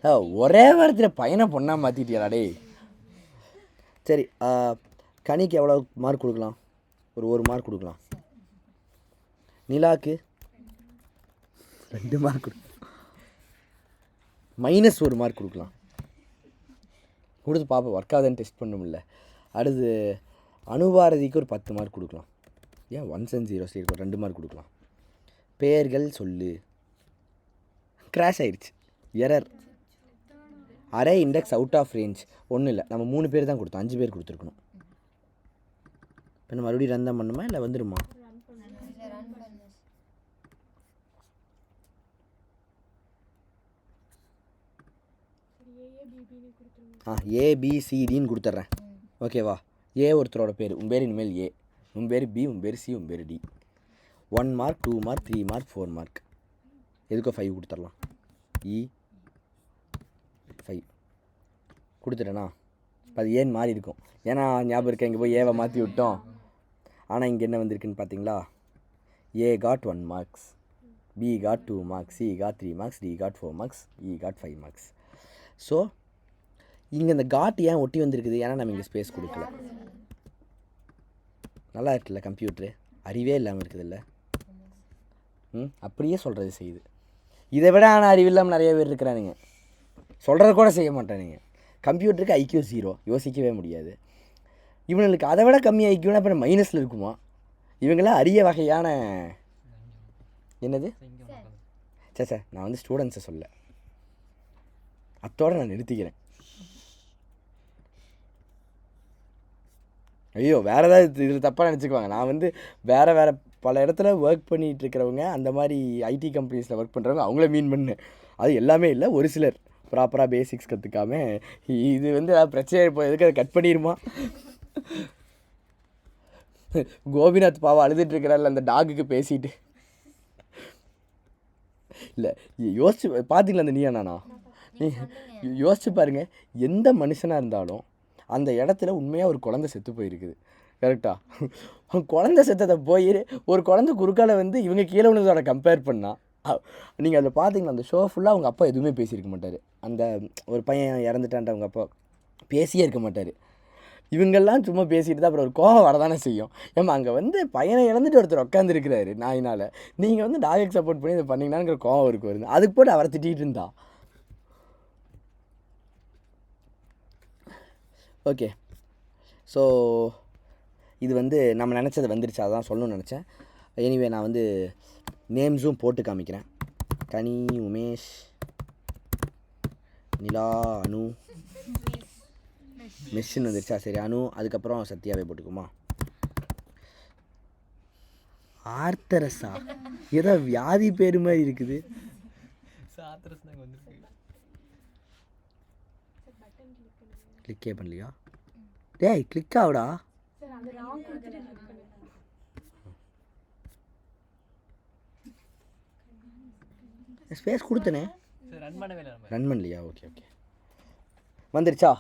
சார். ஒரே வாரத்தில் பையனை பொண்ணாக மாற்றிட்டியாடா டே. சரி, கனிக்கு எவ்வளோ மார்க் கொடுக்கலாம்? ஒரு மார்க் கொடுக்கலாம். நிலாக்கு 2 மார்க் கொடுக்கலாம். -1 மார்க் கொடுக்கலாம். கொடுத்து பார்ப்போம் ஒர்க் ஆகுதுன்னு டெஸ்ட் பண்ண முடியல. அடுத்து அனுபாரதிக்கு ஒரு 10 மார்க் கொடுக்கலாம். ஏன் 1s and 0s இருக்கும், 2 மார்க் கொடுக்கலாம். பெயர்கள் சொல்லு, கிராஷ் ஆயிடுச்சு, error, array index out of range. ஒன்றும் இல்லை, நம்ம 3 பேர் தான் கொடுத்தோம், 5 பேர் கொடுத்துருக்கணும். இப்போ நம்ம மறுபடியும் ரன் தான் பண்ணுமா இல்லை வந்துடுமா? ஏபிசிடின்னு கொடுத்துட்றேன். ஓகேவா? ஏ ஒருத்தரோட பேர், உன் பேர் இனிமேல் ஏ, உன் பேர் பி, உன் பேர் சி, உன் பேர் D. 1 mark 2 mark 3 mark 4 mark. எதுக்கோ 5 கொடுத்துடலாம். 5 கொடுத்துட்டேனா? அது ஏன்னு மாறி இருக்கும், ஏன்னா ஞாபகம் இருக்கா இங்கே போய் ஏவை மாற்றி விட்டோம். ஆனால் இங்கே என்ன வந்திருக்குன்னு பார்த்தீங்களா? A got 1 marks, B got 2 marks, C got 3 marks, D got 4 marks, E got 5 marks. So இங்கே இந்த காட் ஏன் ஒட்டி வந்திருக்குது? ஏன்னா நம்ம இங்கே ஸ்பேஸ் கொடுக்கல. நல்லா இருக்குல்ல கம்ப்யூட்ரு, அறிவே இல்லாமல் இருக்குதுல்ல. அப்படியே சொல்கிறது செய்யுது. இதை விட ஆனால் அறிவில்லாமல் நிறைய பேர் இருக்கிறானுங்க, சொல்கிறத கூட செய்ய மாட்டானுங்க. கம்ப்யூட்டருக்கு IQ 0, யோசிக்கவே முடியாது. இவனுக்கு அதை விட கம்மி ஐக்கியூனா அப்புறம் மைனஸில் இருக்குமா? இவங்களாம் அரிய வகையான என்னது? சே நான் வந்து ஸ்டூடெண்ட்ஸை சொல்ல, அத்தோடு நான் நிறுத்திக்கிறேன். ஐயோ வேறு ஏதாவது இதில் தப்பாக நினச்சிக்குவாங்க. நான் வந்து வேறு பல இடத்துல ஒர்க் பண்ணிகிட்டு இருக்கிறவங்க, அந்த மாதிரி ஐடி கம்பெனிஸில் ஒர்க் பண்ணுறவங்க அவங்கள மீன் பண்ணு. அது எல்லாமே இல்லை, ஒரு சிலர் ப்ராப்பராக பேசிக்ஸ் கற்றுக்காம இது வந்து பிரச்சனை இப்போ எதுக்கு அதை கட் பண்ணிடுமா? கோபிநாத் பாவா அழுதுட்டுருக்கிறாள் அந்த டாகுக்கு பேசிட்டு. இல்லை யோசிச்சு பார்த்தீங்களா அந்த நீயா நானா? யோசிச்சு பாருங்கள், எந்த மனுஷனாக இருந்தாலும் அந்த இடத்துல உண்மையாக ஒரு குழந்தை செத்து போயிருக்குது, கரெக்டாக? குழந்தை செத்ததை போய் ஒரு குழந்தை குறுக்கால வந்து இவங்க கீழே விழுந்ததோட கம்பேர் பண்ணால், நீங்கள் அதில் பார்த்தீங்களா அந்த ஷோ ஃபுல்லாக அவங்க அப்பா எதுவுமே பேசியிருக்க மாட்டார். அந்த ஒரு பையன் இறந்துட்டான்ட்டு அவங்க அப்பா பேசியே இருக்க மாட்டார். இவங்கெல்லாம் சும்மா பேசிட்டு தான் அப்புறம் ஒரு கோவம் வரதானே செய்யும். ஏமா அங்கே வந்து பையனை இழந்துட்டு ஒருத்தர் உட்காந்துருக்கிறாரு நாயினால், நீங்கள் வந்து டாகுக்கு சப்போர்ட் பண்ணி இதை பண்ணிங்கன்னாங்கிற கோவம் இருக்கு வருது. அதுக்கு போட்டு அவரை திட்டிகிட்டு இருந்தா. ஓகே, ஸோ இது வந்து நம்ம நினச்சது வந்துருச்சு, அதான் சொல்லணும்னு நினச்சேன். எனிவே நான் வந்து நேம்ஸும் போட்டு காமிக்கிறேன். கனி, உமேஷ், நிலா, அனு, மெஸ்ஸுன்னு வந்துருச்சா? சரி, அனு, அதுக்கப்புறம் சத்யாவே போட்டுக்குமா? ஆர்த்தரஸா? ஏதோ வியாதி பேர் மாதிரி இருக்குது. கிளிக்கே பண்ணலையா? டேய் கிளிக் ஆகுடா. ஸ்பேஸ் கொடுத்தனே, ரன் பண்ணலையா? ஓகே வந்துருச்சா?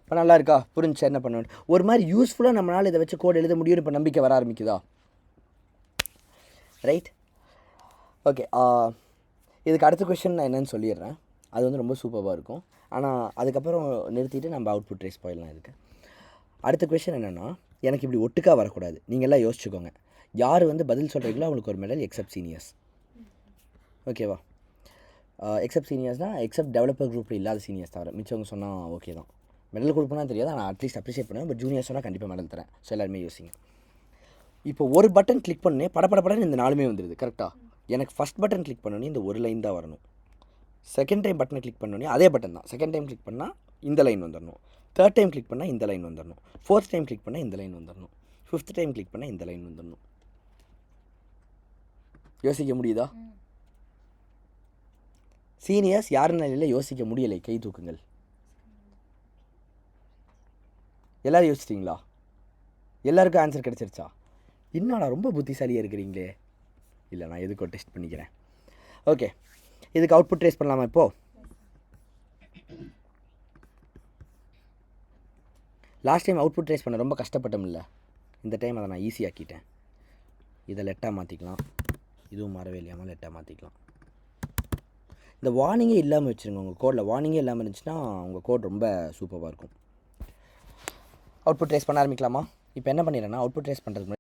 இப்போ நல்லா இருக்கா? புரிஞ்சா என்ன பண்ண? ஒரு மாதிரி யூஸ்ஃபுல்லாக நம்மளால் இதை வச்சு கோட் எழுத முடியும். இப்போ நம்பிக்கை வர ஆரம்பிக்குதா? Right, okay. இதுக்கு அடுத்த கொஷின் நான் என்னென்னு சொல்லிடுறேன். அது வந்து ரொம்ப சூப்பராக இருக்கும். ஆனால் அதுக்கப்புறம் நிறுத்திட்டு நம்ம அவுட்புட் ரேஸ் போயிடலாம். இதுக்கு அடுத்த கொஷின் என்னென்னா, எனக்கு இப்படி ஒட்டுக்காக வரக்கூடாது. நீங்கள்லாம் யோசிச்சுக்கோங்க, யார் வந்து பதில் சொல்கிறீங்களோ அவங்களுக்கு ஒரு மெடல் எக்ஸப்ட் சீனியர்ஸ். ஓகேவா? எக்ஸப்ட் சீனியர்ஸ்னால் எக்ஸப்ட் டெவலப்பர் குரூப்பில் இல்லாத சீனியர்ஸ் தவிர மிச்சவங்க சொன்னால் ஓகே தான். மெடல் கொடுப்போனா தெரியாது, ஆனால் அட்லீஸ்ட் அப்ரிஷியேட் பண்ணுவேன். பட் ஜூனியர் சொன்னால் கண்டிப்பாக மெடல் தரேன். ஸோ எல்லாருமே யோசிங்க. இப்போ ஒரு பட்டன் கிளிக் பண்ணே படப்படன்னு இந்த 4மே வந்துடுது கரெக்டாக. எனக்கு ஃபஸ்ட் பட்டன் கிளிக் பண்ணோன்னே இந்த ஒரு லைன் தான் வரணும். செகண்ட் டைம் பட்டனை கிளிக் பண்ணோன்னே அதே பட்டன் தான். செகண்ட் டைம் கிளிக் பண்ணால் இந்த லைன் வந்துடணும். தேர்ட் டைம் கிளிக் பண்ணால் இந்த லைன் வந்துடணும். ஃபோர்த் டைம் கிளிக் பண்ணால் இந்த லைன் வந்துடணும். ஃபிஃப்த் டைம் கிளிக் பண்ணால் இந்த லைன் வந்துடணும். யோசிக்க முடியுதா? சீனியர்ஸ் யார் நிலையில் யோசிக்க முடியலை கை தூக்குங்கள். எல்லோரும் யோசிச்சிட்டிங்களா? எல்லாருக்கும் ஆன்சர் கிடச்சிருச்சா? என்னடா ரொம்ப புத்திசாலியாக இருக்கிறீங்களே. இல்லை, நான் எதுக்கோ டெஸ்ட் பண்ணிக்கிறேன். ஓகே, இதுக்கு அவுட்புட் ட்ரேஸ் பண்ணலாமா? இப்போது லாஸ்ட் டைம் அவுட்புட் ட்ரேஸ் பண்ண ரொம்ப கஷ்டப்பட்டோம் இல்லை, இந்த டைம் அதை நான் ஈஸியாக்கிட்டேன். இதை லெட்டாக மாற்றிக்கலாம். இதுவும் மாறவே இல்லையாமல் லெட்டாக மாற்றிக்கலாம். இந்த வார்னிங்கே இல்லாமல் வச்சுருங்க. உங்கள் கோடில் வார்னிங்கே இல்லாமல் இருந்துச்சுன்னா உங்கள் கோட் ரொம்ப சூப்பராக இருக்கும். அவுட்புட் ட்ரேஸ் பண்ண ஆரம்பிக்கலாமா? இப்போ என்ன பண்ணிடுறேன்னா, அவுட்புட் ட்ரேஸ் பண்ணுறதுக்கு